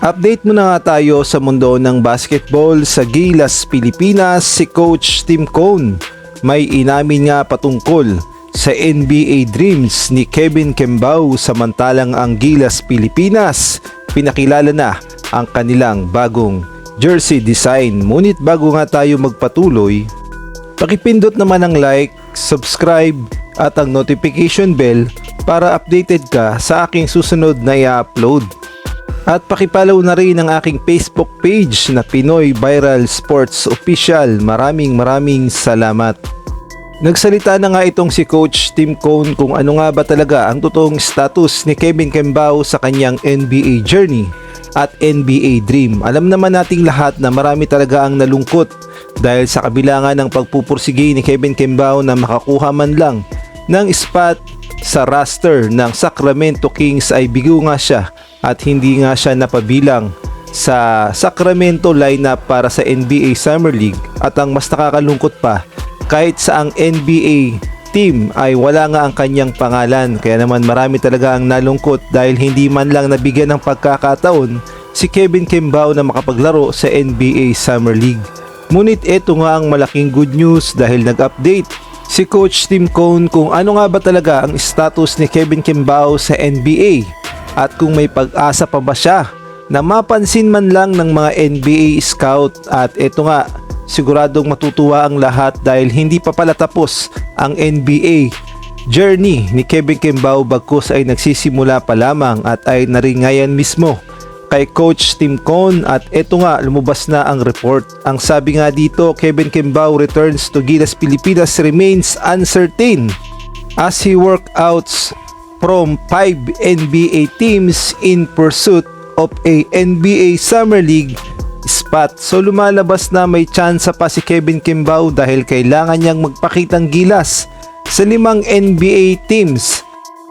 Update muna nga tayo sa mundo ng basketball sa Gilas, Pilipinas. Si Coach Tim Cone may inamin nga patungkol sa NBA dreams ni Kevin Kembao, samantalang ang Gilas, Pilipinas pinakilala na ang kanilang bagong jersey design. Ngunit bago nga tayo magpatuloy, pakipindot naman ang like, subscribe at ang notification bell para updated ka sa aking susunod na i-upload. At pakipollow na rin ang aking Facebook page na Pinoy Viral Sports Official. Maraming salamat. Nagsalita na nga itong si Coach Tim Cone kung ano nga ba talaga ang totoong status ni Kevin Kembao sa kanyang NBA journey at NBA dream. Alam naman nating lahat na marami talaga ang nalungkot dahil sa kabila nga ng pagpupursige ni Kevin Kembao na makakuha man lang ng spot sa roster ng Sacramento Kings ay bigo nga siya at hindi nga siya napabilang sa Sacramento lineup para sa NBA Summer League. At ang mas nakakalungkot pa, kahit sa ang NBA team ay wala nga ang kanyang pangalan. Kaya naman marami talaga ang nalungkot dahil hindi man lang nabigyan ng pagkakataon si Kevin Kembao na makapaglaro sa NBA Summer League. Ngunit ito nga ang malaking good news dahil nag-update si Coach Tim Cone kung ano nga ba talaga ang status ni Kevin Kembao sa NBA at kung may pag-asa pa ba siya na mapansin man lang ng mga NBA scout. At ito nga, siguradong matutuwa ang lahat dahil hindi pa pala tapos ang NBA journey ni Kevin Kembao, bagkus ay nagsisimula pa lamang at ay naringayan mismo kay Coach Tim Cone. At ito nga, lumabas na ang report. Ang sabi nga dito, Kevin Kembao returns to Gilas, Pilipinas remains uncertain as he workouts from 5 NBA teams in pursuit of a NBA Summer League spot. So lumalabas na may tsansa pa si Kevin Kembao dahil kailangan niyang magpakitang gilas sa 5 NBA teams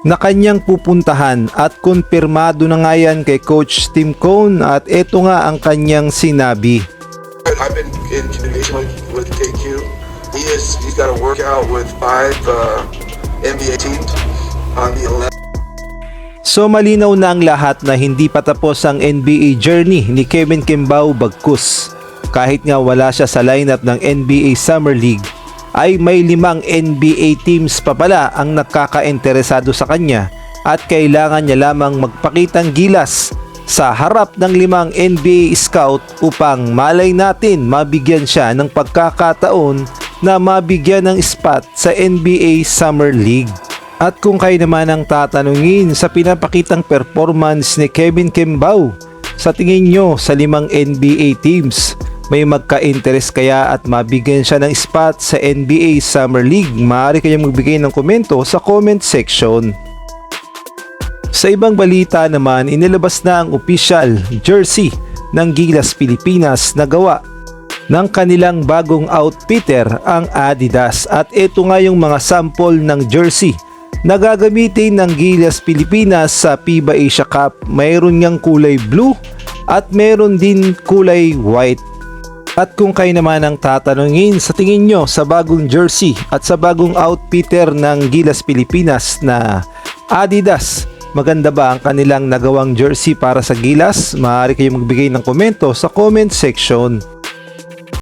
na kanyang pupuntahan at kumpirmado na nga yan kay Coach Tim Cone. At ito nga ang kanyang sinabi. I've been in communication with KQ. He's got a workout with 5 NBA teams on the 11th. So malinaw na ang lahat na hindi pa tapos ang NBA journey ni Kevin Kembao, bagkus kahit nga wala siya sa lineup ng NBA Summer League ay may 5 NBA teams pa pala ang nakaka-interesado sa kanya at kailangan niya lamang magpakitang gilas sa harap ng 5 NBA scout upang malay natin mabigyan siya ng pagkakataon na mabigyan ng spot sa NBA Summer League. At kung kayo naman ang tatanungin sa pinapakitang performance ni Kevin Kembao, sa tingin nyo sa 5 NBA teams, may magka-interest kaya at mabigyan siya ng spot sa NBA Summer League? Maaari kayong magbigay ng komento sa comment section. Sa ibang balita naman, inilabas na ang official jersey ng Gilas, Pilipinas na gawa ng kanilang bagong outfitter, ang Adidas. At ito nga yung mga sample ng jersey na gagamitin ng Gilas, Pilipinas sa FIBA Asia Cup. Mayroon niyang kulay blue at mayroon din kulay white. At kung kayo naman ang tatanungin sa tingin nyo sa bagong jersey at sa bagong outfitter ng Gilas, Pilipinas na Adidas, maganda ba ang kanilang nagawang jersey para sa Gilas? Maaari kayong magbigay ng komento sa comment section.